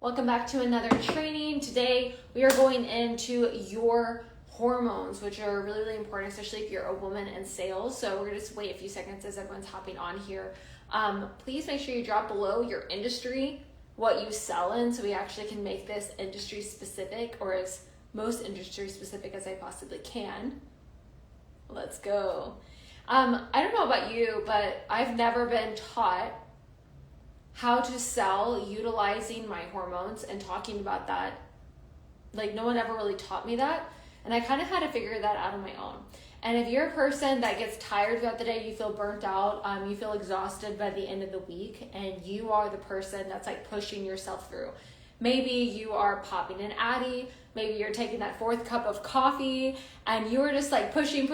Welcome back to another training. Today we are going into your hormones, which are really, really important, especially if you're a woman in sales. So we're gonna just wait a few seconds as everyone's hopping on here. Please make sure you drop below your industry, what you sell in, so we actually can make this industry specific, or as most industry specific as I possibly can. Let's go. I don't know about you, but I've never been taught how to sell utilizing my hormones and talking about that. Like, no one ever really taught me that, and I kind of had to figure that out on my own. And if you're a person that gets tired throughout the day, you feel burnt out, you feel exhausted by the end of the week, and you are the person that's like pushing yourself through. Maybe you are popping an Addy, maybe you're taking that fourth cup of coffee, and you're just like pushing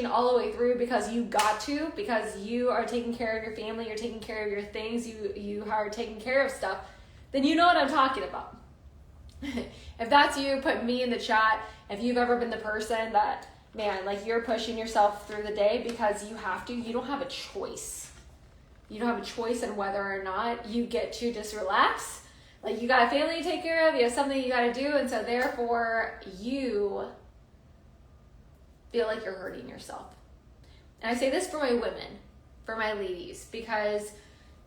all the way through because you got to, because you are taking care of your family, you're taking care of your things, you are taking care of stuff, then you know what I'm talking about. If that's you, put me in the chat. If you've ever been the person that, man, like you're pushing yourself through the day because you have to, you don't have a choice. You don't have a choice in whether or not you get to just relax. Like, you got a family to take care of, you have something you got to do, and so therefore you feel like you're hurting yourself. And I say this for my women, for my ladies, because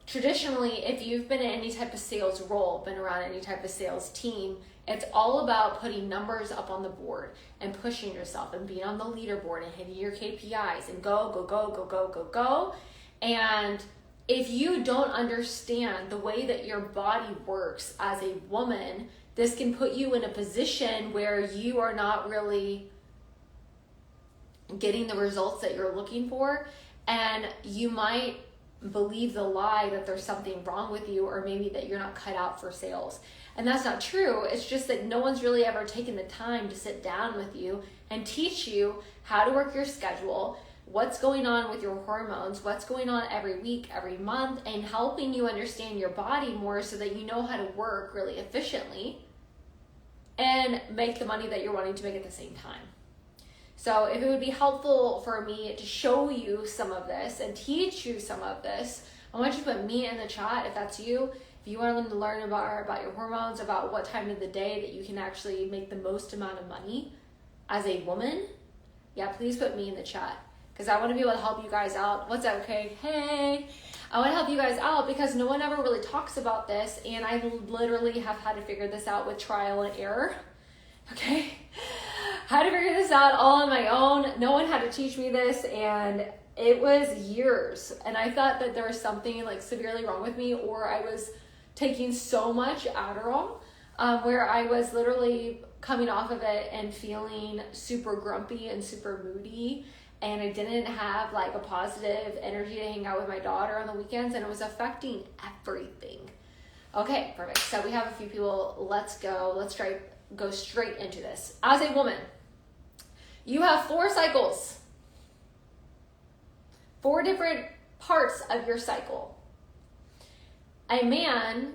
traditionally, if you've been in any type of sales role, been around any type of sales team, it's all about putting numbers up on the board and pushing yourself and being on the leaderboard and hitting your KPIs and go. And if you don't understand the way that your body works as a woman, this can put you in a position where you are not really getting the results that you're looking for, and you might believe the lie that there's something wrong with you, or maybe that you're not cut out for sales. And that's not true. It's just that no one's really ever taken the time to sit down with you and teach you how to work your schedule, what's going on with your hormones, what's going on every week, every month, and helping you understand your body more so that you know how to work really efficiently and make the money that you're wanting to make at the same time. So if it would be helpful for me to show you some of this and teach you some of this, I want you to put me in the chat if that's you. If you want to learn about your hormones, about what time of the day that you can actually make the most amount of money as a woman, yeah, please put me in the chat. Because I want to be able to help you guys out. What's up, Craig? Hey! I want to help you guys out because no one ever really talks about this, and I literally have had to figure this out with trial and error. Okay? Had to figure this out all on my own. No one had to teach me this, and it was years. And I thought that there was something like severely wrong with me, or I was taking so much Adderall where I was literally coming off of it and feeling super grumpy and super moody. And I didn't have like a positive energy to hang out with my daughter on the weekends, and it was affecting everything. Okay, perfect. So we have a few people. Let's go. Let's go straight into this. As a woman, you have 4 cycles, 4 different parts of your cycle. A man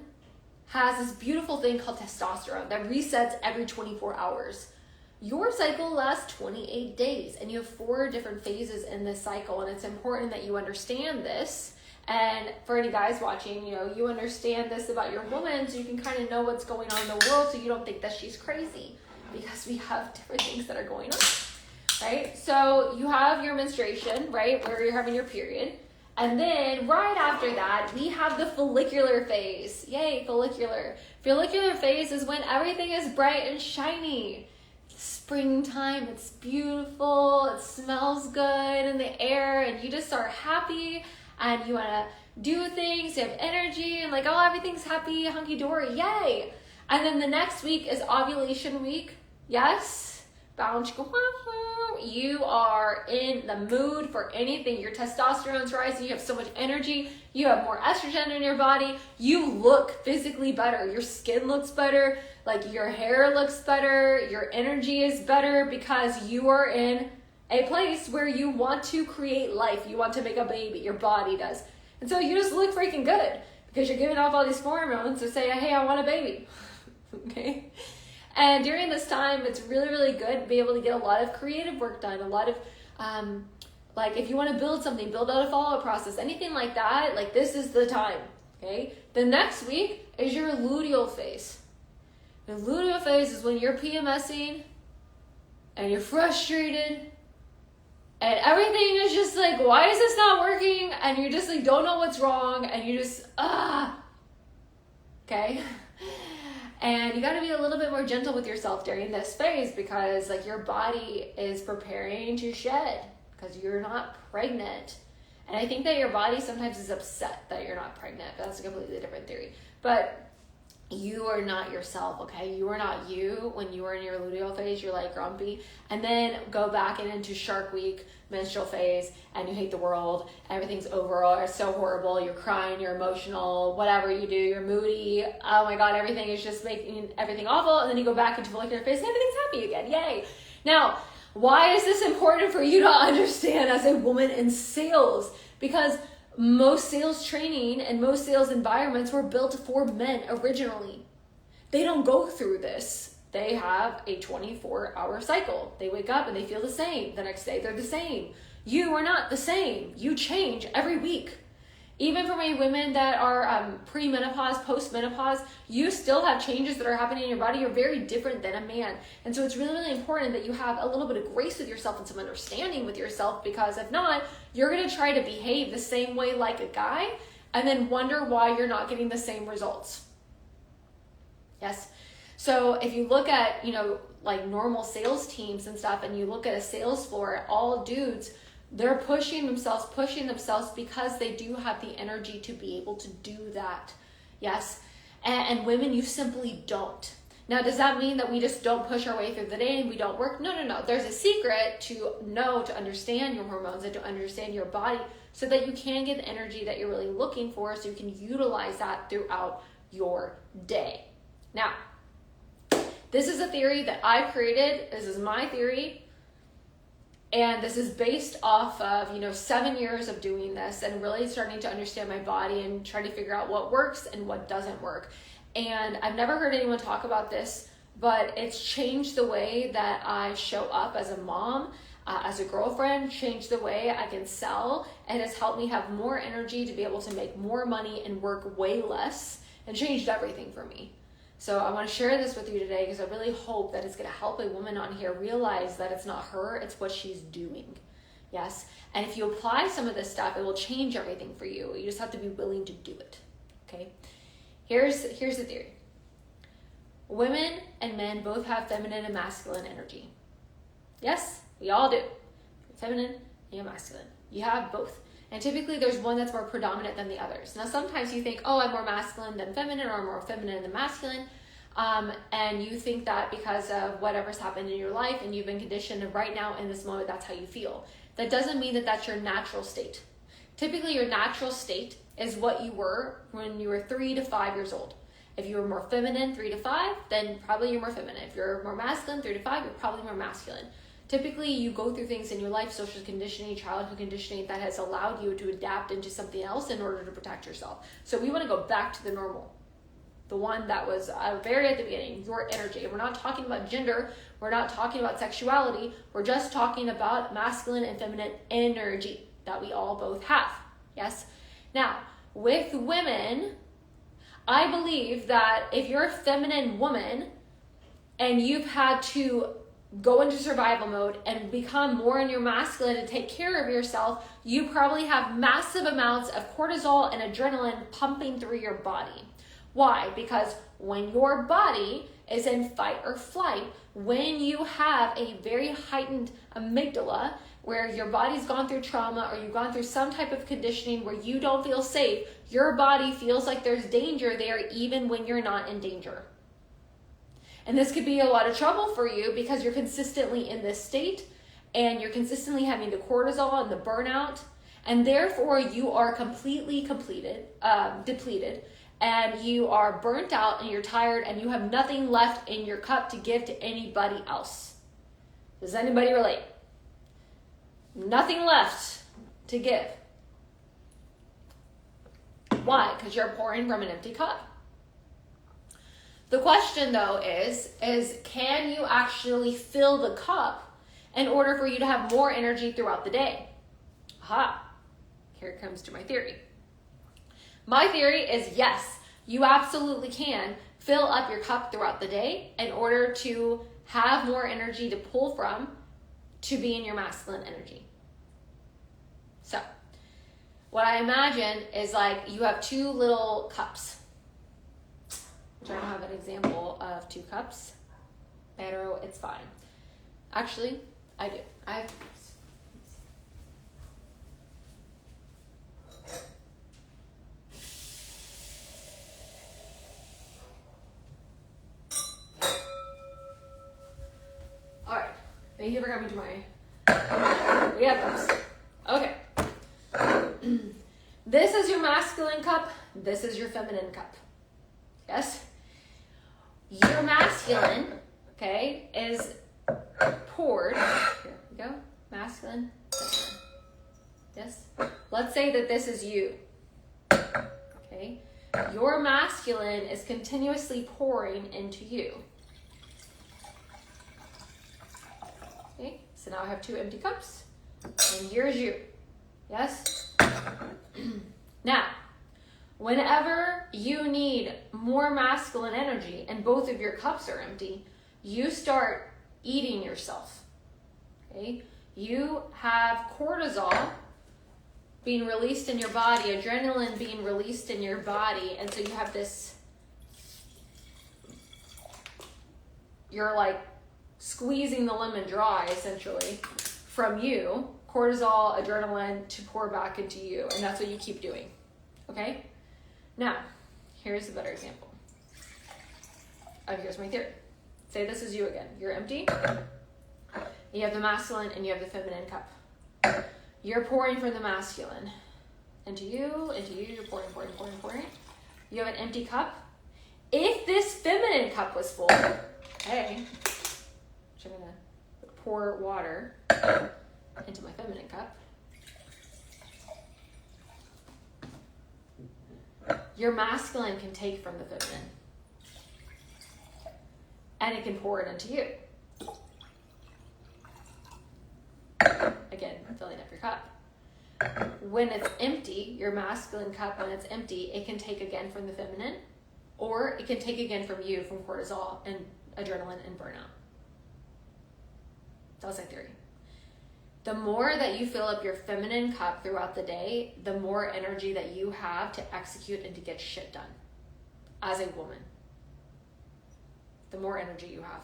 has this beautiful thing called testosterone that resets every 24 hours. Your cycle lasts 28 days, and you have 4 different phases in this cycle, and it's important that you understand this. And for any guys watching, you understand this about your woman, so you can kind of know what's going on in the world, so you don't think that she's crazy, because we have different things that are going on, right? So you have your menstruation, right, where you're having your period. And then right after that, we have the follicular phase. Yay, follicular. Follicular phase is when everything is bright and shiny. Springtime, it's beautiful, it smells good in the air, and you just are happy, and you want to do things, you have energy, and like, oh, everything's happy, hunky-dory, yay. And then the next week is ovulation week. Yes, bounce, you are in the mood for anything. Your testosterone's rising, you have so much energy, you have more estrogen in your body, you look physically better, your skin looks better, like your hair looks better, your energy is better, because you are in a place where you want to create life, you want to make a baby, your body does. And so you just look freaking good because you're giving off all these hormones to say, hey, I want a baby. Okay? And during this time, it's really, really good to be able to get a lot of creative work done, a lot of, like if you want to build something, build out a follow-up process, anything like that, like this is the time. Okay? The next week is your luteal phase. The luteal phase is when you're PMSing and you're frustrated and everything is just like, why is this not working? And you just like don't know what's wrong and you just, okay? And you got to be a little bit more gentle with yourself during this phase because like your body is preparing to shed because you're not pregnant. And I think that your body sometimes is upset that you're not pregnant, but that's a completely different theory. But you are not yourself, okay? You are not you when you are in your luteal phase. You're like grumpy. And then go back and into Shark Week, menstrual phase, and you hate the world. Everything's over, or it's so horrible. You're crying, you're emotional, whatever you do, you're moody. Oh my God, everything is just making everything awful. And then you go back into follicular phase and everything's happy again. Yay. Now, why is this important for you to understand as a woman in sales? Because most sales training and most sales environments were built for men originally. They don't go through this. They have a 24-hour cycle. They wake up and they feel the same. The next day they're the same. You are not the same. You change every week. Even for my women that are pre-menopause, post-menopause, you still have changes that are happening in your body. You're very different than a man. And so it's really, really important that you have a little bit of grace with yourself and some understanding with yourself, because if not, you're going to try to behave the same way like a guy and then wonder why you're not getting the same results. Yes. So if you look at, like normal sales teams and stuff, and you look at a sales floor, all dudes, they're pushing themselves because they do have the energy to be able to do that. Yes. And women, you simply don't. Now, does that mean that we just don't push our way through the day and we don't work? No. There's a secret to understand your hormones and to understand your body so that you can get the energy that you're really looking for, so you can utilize that throughout your day. Now, this is a theory that I created. This is my theory. And this is based off of, 7 years of doing this and really starting to understand my body and trying to figure out what works and what doesn't work. And I've never heard anyone talk about this, but it's changed the way that I show up as a mom, as a girlfriend, changed the way I can sell, and it's helped me have more energy to be able to make more money and work way less, and changed everything for me. So I want to share this with you today because I really hope that it's going to help a woman on here realize that it's not her, it's what she's doing. Yes. And if you apply some of this stuff, it will change everything for you. You just have to be willing to do it. Okay. Here's the theory. Women and men both have feminine and masculine energy. Yes, we all do. You're feminine and you're masculine. You have both. And typically there's one that's more predominant than the others. Now, sometimes you think, I'm more masculine than feminine, or I'm more feminine than masculine. And you think that because of whatever's happened in your life and you've been conditioned, and right now in this moment, that's how you feel. That doesn't mean that that's your natural state. Typically your natural state is what you were when you were 3 to 5 years old. If you were more feminine 3 to 5, then probably you're more feminine. If you're more masculine 3 to 5, you're probably more masculine. Typically, you go through things in your life, social conditioning, childhood conditioning, that has allowed you to adapt into something else in order to protect yourself. So we want to go back to the normal, the one that was very at the beginning, your energy. And we're not talking about gender. We're not talking about sexuality. We're just talking about masculine and feminine energy that we all both have. Yes? Now, with women, I believe that if you're a feminine woman and you've had to go into survival mode and become more in your masculine and take care of yourself, you probably have massive amounts of cortisol and adrenaline pumping through your body. Why? Because when your body is in fight or flight, when you have a very heightened amygdala, where your body's gone through trauma or you've gone through some type of conditioning where you don't feel safe, your body feels like there's danger there even when you're not in danger. And this could be a lot of trouble for you because you're consistently in this state and you're consistently having the cortisol and the burnout, and therefore you are completely depleted, and you are burnt out and you're tired and you have nothing left in your cup to give to anybody else. Does anybody relate? Nothing left to give. Why? Because you're pouring from an empty cup. The question though is can you actually fill the cup in order for you to have more energy throughout the day? Aha, here it comes to my theory. My theory is yes, you absolutely can fill up your cup throughout the day in order to have more energy to pull from to be in your masculine energy. So, what I imagine is like you have two little cups. I'm trying to have an example of two cups. Pero it's fine. Actually, I do. I have all right. Thank you for coming to my. We have those. Okay. This is your masculine cup. This is your feminine cup. Yes? Your masculine, okay, is poured. Here we go. Masculine, feminine. Yes? Let's say that this is you. Okay? Your masculine is continuously pouring into you. Okay? So now I have two empty cups. And here's you. Yes? Now, whenever you need more masculine energy and both of your cups are empty, you start eating yourself. Okay? You have cortisol being released in your body, adrenaline being released in your body, and so you have this, you're like squeezing the lemon dry essentially from you, cortisol, adrenaline to pour back into you, and that's what you keep doing. Okay? Now, here's a better example. Here's my theory. Say this is you again. You're empty. You have the masculine and you have the feminine cup. You're pouring from the masculine into you, you're pouring. You have an empty cup. If this feminine cup was full, okay, I'm going to pour water into my feminine cup. Your masculine can take from the feminine. And it can pour it into you. Again, filling up your cup. When it's empty, your masculine cup, when it's empty, it can take again from the feminine, or it can take again from you, from cortisol and adrenaline and burnout. That's my theory. The more that you fill up your feminine cup throughout the day, the more energy that you have to execute and to get shit done as a woman. The more energy you have.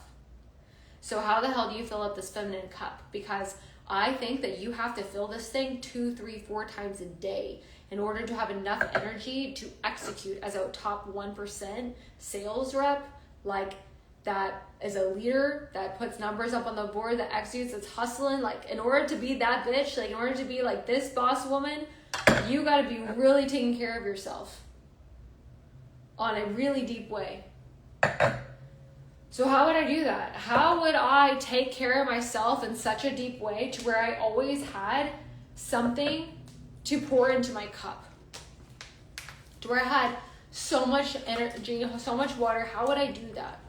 So how the hell do you fill up this feminine cup? Because I think that you have to fill this thing 2, 3, 4 times a day in order to have enough energy to execute as a top 1% sales rep, like that is a leader that puts numbers up on the board, that executes, that's hustling. Like, in order to be that bitch, like in order to be like this boss woman, you got to be really taking care of yourself on a really deep way. So how would I do that? How would I take care of myself in such a deep way to where I always had something to pour into my cup? To where I had so much energy, so much water. How would I do that?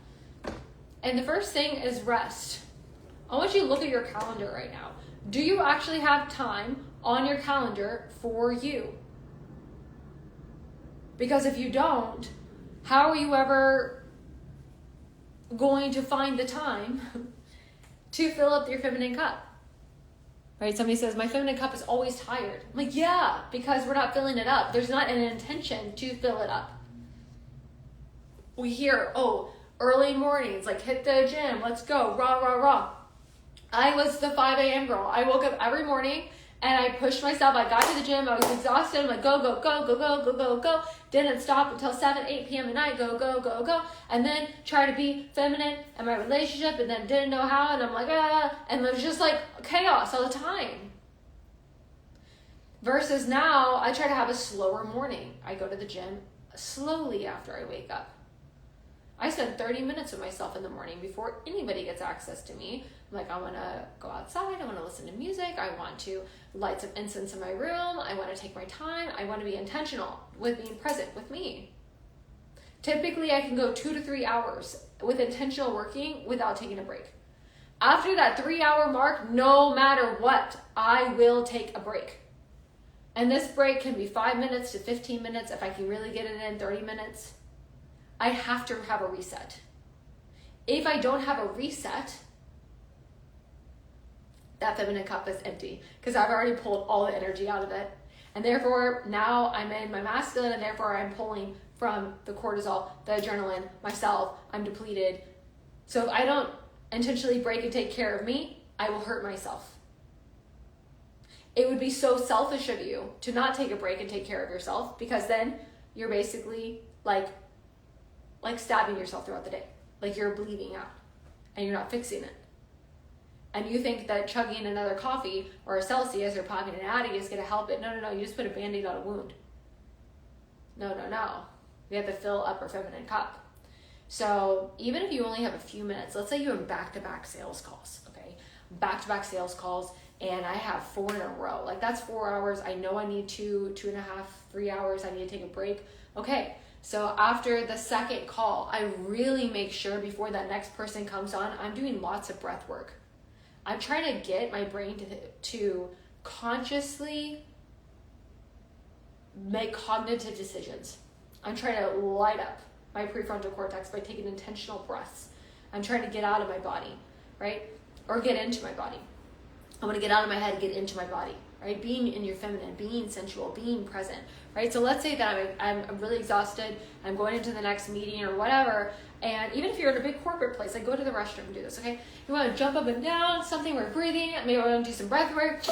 And the first thing is rest. I want you to look at your calendar right now. Do you actually have time on your calendar for you? Because if you don't, how are you ever going to find the time to fill up your feminine cup? Right? Somebody says, my feminine cup is always tired. I'm like, yeah, because we're not filling it up. There's not an intention to fill it up. We hear, oh, early mornings, like hit the gym, let's go, rah, rah, rah. I was the 5 a.m. girl. I woke up every morning and I pushed myself. I got to the gym. I was exhausted. I'm like, go, go, go, go, go, go, go, go. Didn't stop until 7, 8 p.m. at night. Go, go, go, go. And then try to be feminine in my relationship and then didn't know how. And I'm like, ah. And it was just like chaos all the time. Versus now, I try to have a slower morning. I go to the gym slowly after I wake up. I spend 30 minutes with myself in the morning before anybody gets access to me. I'm like, I want to go outside. I want to listen to music. I want to light some incense in my room. I want to take my time. I want to be intentional with being present with me. Typically, I can go 2 to 3 hours with intentional working without taking a break. After that 3-hour mark, no matter what, I will take a break. And this break can be 5 minutes to 15 minutes. If I can really get it in 30 minutes, I have to have a reset. If I don't have a reset, that feminine cup is empty because I've already pulled all the energy out of it. And therefore, now I'm in my masculine, and therefore I'm pulling from the cortisol, the adrenaline, myself. I'm depleted. So if I don't intentionally break and take care of me, I will hurt myself. It would be so selfish of you to not take a break and take care of yourself, because then you're basically like stabbing yourself throughout the day. Like you're bleeding out and you're not fixing it. And you think that chugging another coffee or a Celsius or popping an Addy is going to help it. No. You just put a Band-Aid on a wound. No. We have to fill up our feminine cup. So even if you only have a few minutes, let's say you have back-to-back sales calls, okay? Back-to-back sales calls, and I have 4 in a row. Like that's 4 hours. I know I need 2.5, 3 hours. I need to take a break. Okay. So after the second call, I really make sure before that next person comes on, I'm doing lots of breath work. I'm trying to get my brain to consciously make cognitive decisions. I'm trying to light up my prefrontal cortex by taking intentional breaths. I'm trying to get out of my body, right? Or get into my body. I want to get out of my head, get into my body, right? Being in your feminine, being sensual, being present, right? So let's say that I'm really exhausted, I'm going into the next meeting or whatever, and even if you're in a big corporate place, like go to the restroom and do this, okay? You want to jump up and down, something where breathing, maybe I want to do some breath work.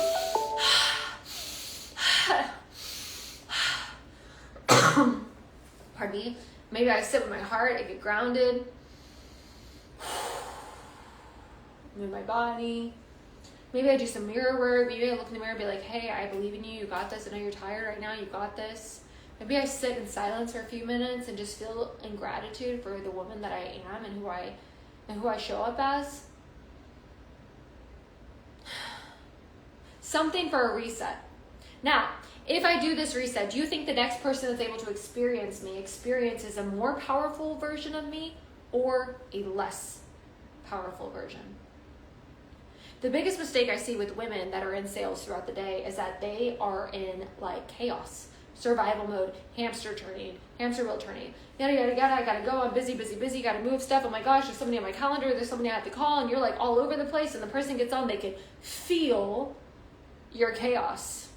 Pardon me. Maybe I sit with my heart, I get grounded. Move my body. Maybe I do some mirror work. Maybe I look in the mirror and be like, hey, I believe in you. You got this. I know you're tired right now. You got this. Maybe I sit in silence for a few minutes and just feel in gratitude for the woman that I am and who I show up as. Something for a reset. Now, if I do this reset, do you think the next person that's able to experience me experiences a more powerful version of me or a less powerful version? The biggest mistake I see with women that are in sales throughout the day is that they are in like chaos, survival mode, hamster wheel turning, yada, yada, yada. I gotta go. I'm busy, gotta move stuff. Oh my gosh, there's somebody on my calendar. There's somebody I have to call. And you're like all over the place. And the person gets on, they can feel your chaos.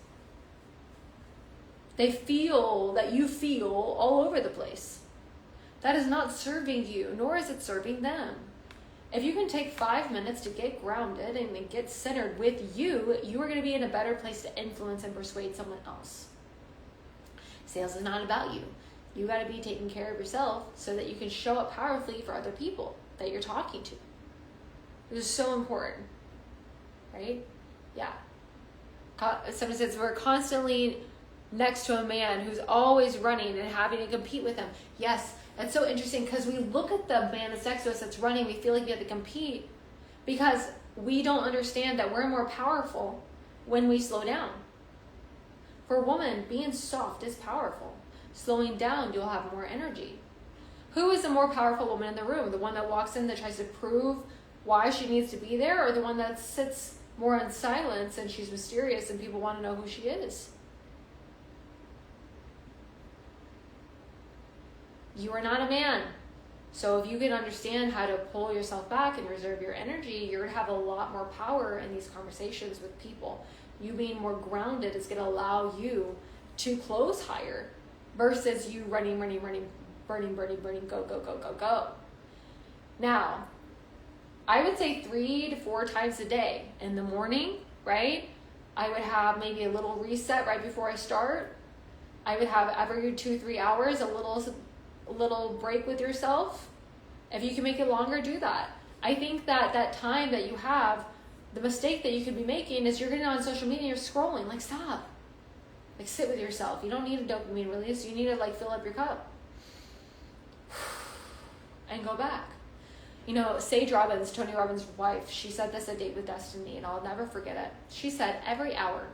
They feel that you feel all over the place. That is not serving you, nor is it serving them. If you can take 5 minutes to get grounded and then get centered with you, you are going to be in a better place to influence and persuade someone else. Sales is not about you. You got to be taking care of yourself so that you can show up powerfully for other people that you're talking to. This is so important, right? Yeah. Someone says we're constantly next to a man who's always running and having to compete with him. Yes. That's so interesting because we look at the man that's next to us that's running, we feel like we have to compete because we don't understand that we're more powerful when we slow down. For a woman, being soft is powerful. Slowing down, you'll have more energy. Who is the more powerful woman in the room? The one that walks in that tries to prove why she needs to be there, or the one that sits more in silence and she's mysterious and people want to know who she is? You are not a man. So if you can understand how to pull yourself back and reserve your energy, you're going to have a lot more power in these conversations with people. You being more grounded is going to allow you to close higher versus you running, burning, go. Now, I would say 3 to 4 times a day. In the morning, right? I would have maybe a little reset right before I start. I would have every 2-3 hours a little break with yourself. If you can make it longer, do that. I think that time that you have, the mistake that you could be making is you're getting on social media, you're scrolling. Like, stop. Like, sit with yourself. You don't need a dopamine release. You need to like fill up your cup and go back. You know, Sage Robbins, Tony Robbins' wife, she said this at Date with Destiny, and I'll never forget it. She said every hour,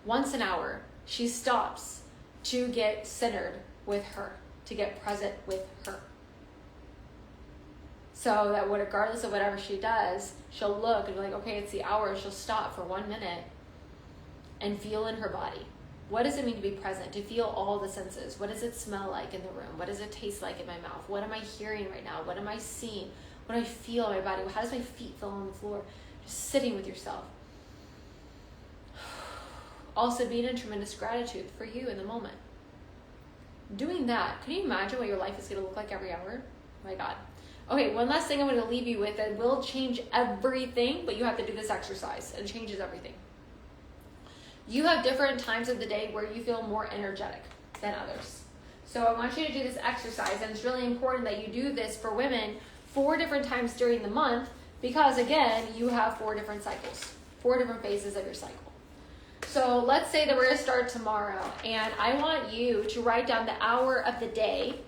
once an hour, she stops to get centered with her, to get present with her. So that regardless of whatever she does, she'll look and be like, okay, it's the hour. She'll stop for 1 minute and feel in her body. What does it mean to be present? To feel all the senses. What does it smell like in the room? What does it taste like in my mouth? What am I hearing right now? What am I seeing? What do I feel in my body? How does my feet feel on the floor? Just sitting with yourself. Also being in tremendous gratitude for you in the moment. Doing that, can you imagine what your life is going to look like every hour? Oh my God. Okay, one last thing I'm going to leave you with that will change everything, but you have to do this exercise, and it changes everything. You have different times of the day where you feel more energetic than others. So I want you to do this exercise, and it's really important that you do this for women 4 different times during the month, because again, you have 4 different cycles, 4 different phases of your cycle. So let's say that we're going to start tomorrow, and I want you to write down the hour of the day,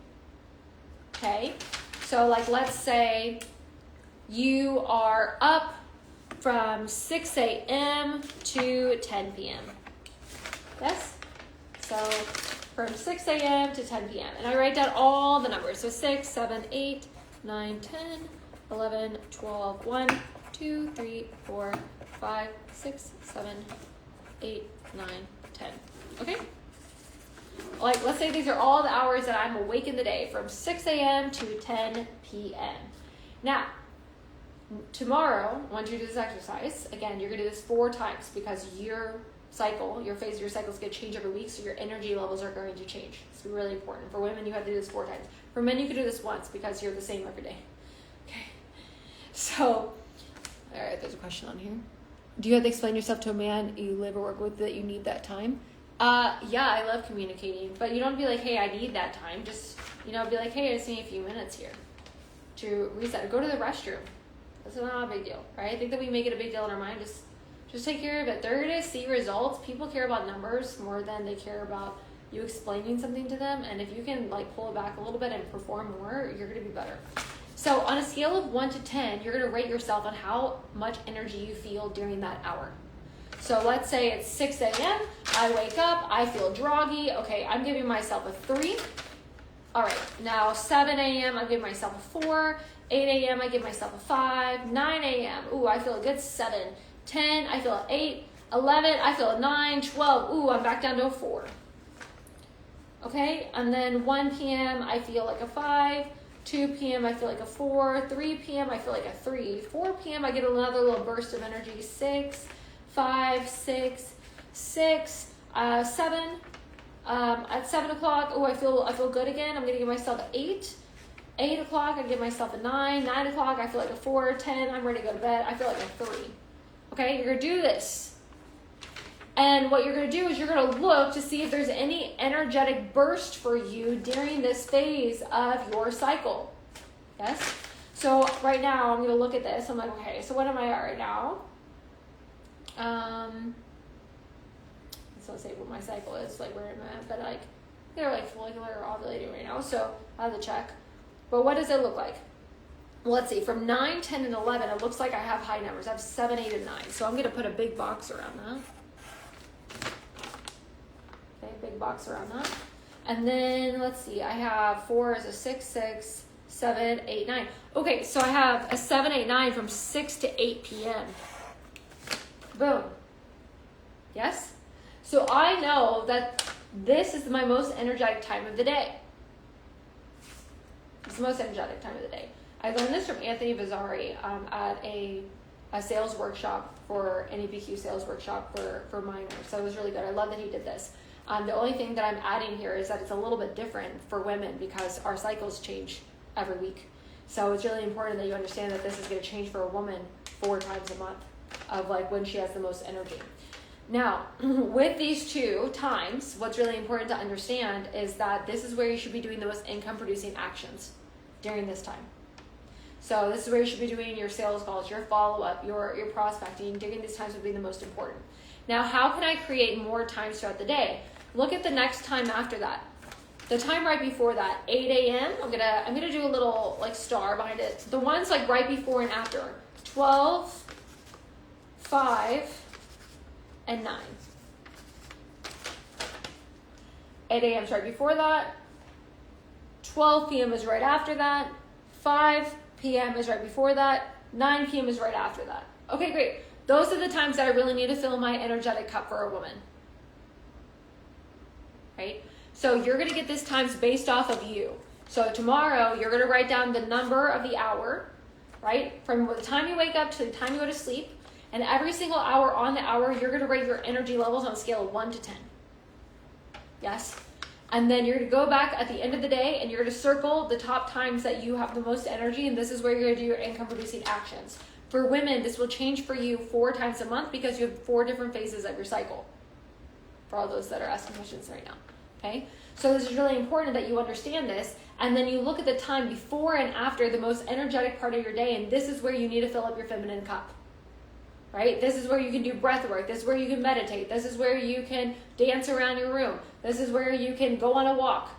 okay? So like, let's say you are up from 6 a.m. to 10 p.m. Yes? So from 6 a.m. to 10 p.m. And I write down all the numbers. So 6, 7, 8, 9, 10, 11, 12, 1, 2, 3, 4, 5, 6, 7, 8, 9, 10. Okay? Like, let's say these are all the hours that I'm awake in the day from 6 a.m. to 10 p.m. Now, tomorrow, once you do this exercise, again, you're going to do this 4 times because your cycle, your phase of your cycle is going to change every week, so your energy levels are going to change. It's really important. For women, you have to do this 4 times. For men, you can do this once because you're the same every day. Okay. So, all right, there's a question on here. Do you have to explain yourself to a man you live or work with that you need that time? Yeah, I love communicating, but you don't be like, hey, I need that time. Just, be like, hey, I just need a few minutes here to reset. Go to the restroom. That's not a big deal, right? I think that we make it a big deal in our mind. Just take care of it. They're going to see results. People care about numbers more than they care about you explaining something to them. And if you can like pull it back a little bit and perform more, you're going to be better. So on a scale of 1 to 10, you're going to rate yourself on how much energy you feel during that hour. So let's say it's 6 a.m. I wake up. I feel groggy. Okay, I'm giving myself a 3. All right, now 7 a.m. I'm giving myself a 4. 8 a.m. I give myself a 5. 9 a.m. Ooh, I feel a good 7. 10, I feel an 8. 11, I feel a 9. 12, ooh, I'm back down to a 4. Okay, and then 1 p.m. I feel like a 5. 2 p.m. I feel like a 4. 3 p.m. I feel like a 3. 4 p.m. I get another little burst of energy. 6, 5, 6, 6, 7. At 7 o'clock, oh, I feel good again. I'm gonna give myself an 8. 8 o'clock, I give myself a 9. 9 o'clock, I feel like a 4. 10, I'm ready to go to bed. I feel like a 3. Okay, you're gonna do this. And what you're gonna do is you're gonna look to see if there's any energetic burst for you during this phase of your cycle. Yes? So right now, I'm gonna look at this. I'm like, okay, so what am I at right now? So let's say what my cycle is, like where I'm at, but like, like follicular or ovulating right now, so I have to check. But what does it look like? Well, let's see, from 9, 10, and 11, it looks like I have high numbers. I have 7, 8, and 9. So I'm going to put a big box around that. Okay, big box around that. And then, let's see, I have 4 is a 6, 6, 7, 8, 9. Okay, so I have a 7, 8, 9 from 6 to 8 p.m. Boom. Yes? So I know that this is my most energetic time of the day. It's the most energetic time of the day. I learned this from Anthony Vazzari at a sales workshop for an EPQ sales workshop for minors. So it was really good. I love that he did this. The only thing that I'm adding here is that it's a little bit different for women because our cycles change every week. So it's really important that you understand that this is going to change for a woman 4 times a month of like when she has the most energy. Now, with these 2 times, what's really important to understand is that this is where you should be doing the most income-producing actions during this time. So this is where you should be doing your sales calls, your follow-up, your prospecting. During these times would be the most important. Now, how can I create more times throughout the day? Look at the next time after that. The time right before that, 8 a.m., I'm gonna do a little like star behind it. The ones like right before and after, 12, 5, and 9. 8 a.m. is right before that. 12 p.m. is right after that. 5 p.m. is right before that. 9 p.m. is right after that. Okay, great. Those are the times that I really need to fill my energetic cup for a woman. Right? So you're going to get this times based off of you. So tomorrow, you're going to write down the number of the hour, right? From the time you wake up to the time you go to sleep. And every single hour on the hour, you're going to rate your energy levels on a scale of 1 to 10. Yes? And then you're going to go back at the end of the day and you're going to circle the top times that you have the most energy. And this is where you're going to do your income producing actions. For women, this will change for you 4 times a month because you have 4 different phases of your cycle. For all those that are asking questions right now. Okay? So this is really important that you understand this. And then you look at the time before and after the most energetic part of your day. And this is where you need to fill up your feminine cup. Right? This is where you can do breath work. This is where you can meditate. This is where you can dance around your room. This is where you can go on a walk.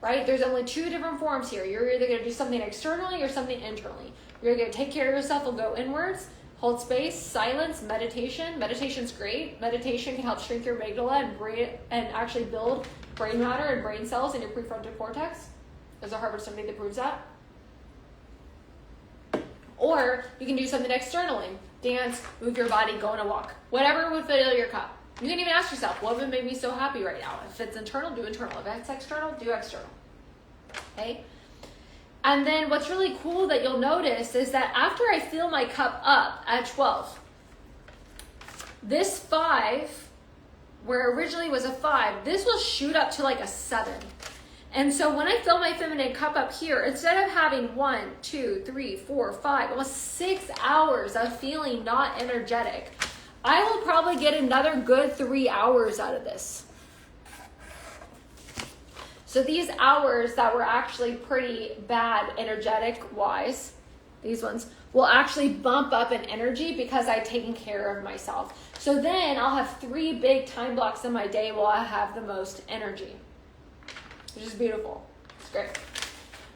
Right? There's only 2 different forms here. You're either going to do something externally or something internally. You're going to take care of yourself and go inwards, hold space, silence, meditation. Meditation's great. Meditation can help shrink your amygdala and actually build brain matter and brain cells in your prefrontal cortex. There's a Harvard study that proves that. Or you can do something externally. Dance, move your body, go on a walk. Whatever would fill your cup. You can even ask yourself, what would make me so happy right now? If it's internal, do internal. If it's external, do external. Okay? And then what's really cool that you'll notice is that after I fill my cup up at 12, this 5, where originally was a 5, this will shoot up to like a 7. And so when I fill my feminine cup up here, instead of having 1, 2, 3, 4, 5, almost 6 hours of feeling not energetic, I will probably get another good 3 hours out of this. So these hours that were actually pretty bad energetic-wise, these ones, will actually bump up in energy because I've taken care of myself. So then I'll have 3 big time blocks in my day where I have the most energy. Which is beautiful. It's great.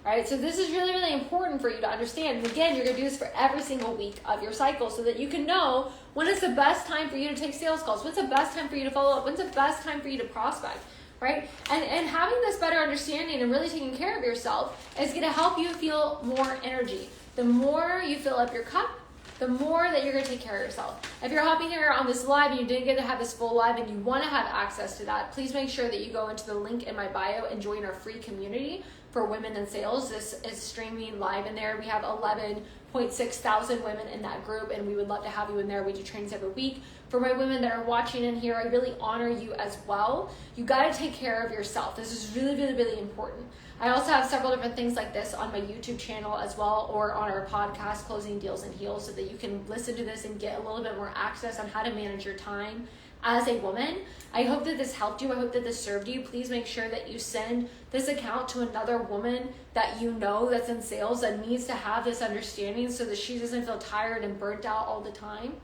All right, so this is really, really important for you to understand. And again, you're going to do this for every single week of your cycle so that you can know when is the best time for you to take sales calls. When's the best time for you to follow up? When's the best time for you to prospect, right? And having this better understanding and really taking care of yourself is going to help you feel more energy. The more you fill up your cup, the more that you're going to take care of yourself. If you're hopping here on this live and you didn't get to have this full live and you want to have access to that, please make sure that you go into the link in my bio and join our free community for women in sales. This is streaming live in there. We have 11.6 thousand women in that group, and we would love to have you in there. We do trainings every week. For my women that are watching in here, I really honor you as well. You got to take care of yourself. This is really, really, really important. I also have several different things like this on my YouTube channel as well, or on our podcast, Closing Deals and Heels, so that you can listen to this and get a little bit more access on how to manage your time as a woman. I hope that this helped you. I hope that this served you. Please make sure that you send this account to another woman that you know that's in sales that needs to have this understanding so that she doesn't feel tired and burnt out all the time.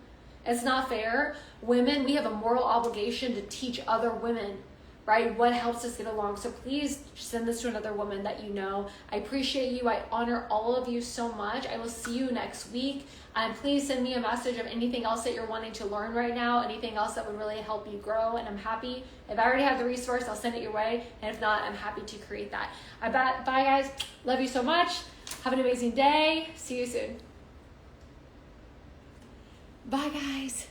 It's not fair. Women, we have a moral obligation to teach other women, right, what helps us get along. So please send this to another woman that you know. I appreciate you. I honor all of you so much. I will see you next week. And please send me a message of anything else that you're wanting to learn right now, anything else that would really help you grow. And I'm happy. If I already have the resource, I'll send it your way. And if not, I'm happy to create that. Bye, guys. Love you so much. Have an amazing day. See you soon. Bye, guys.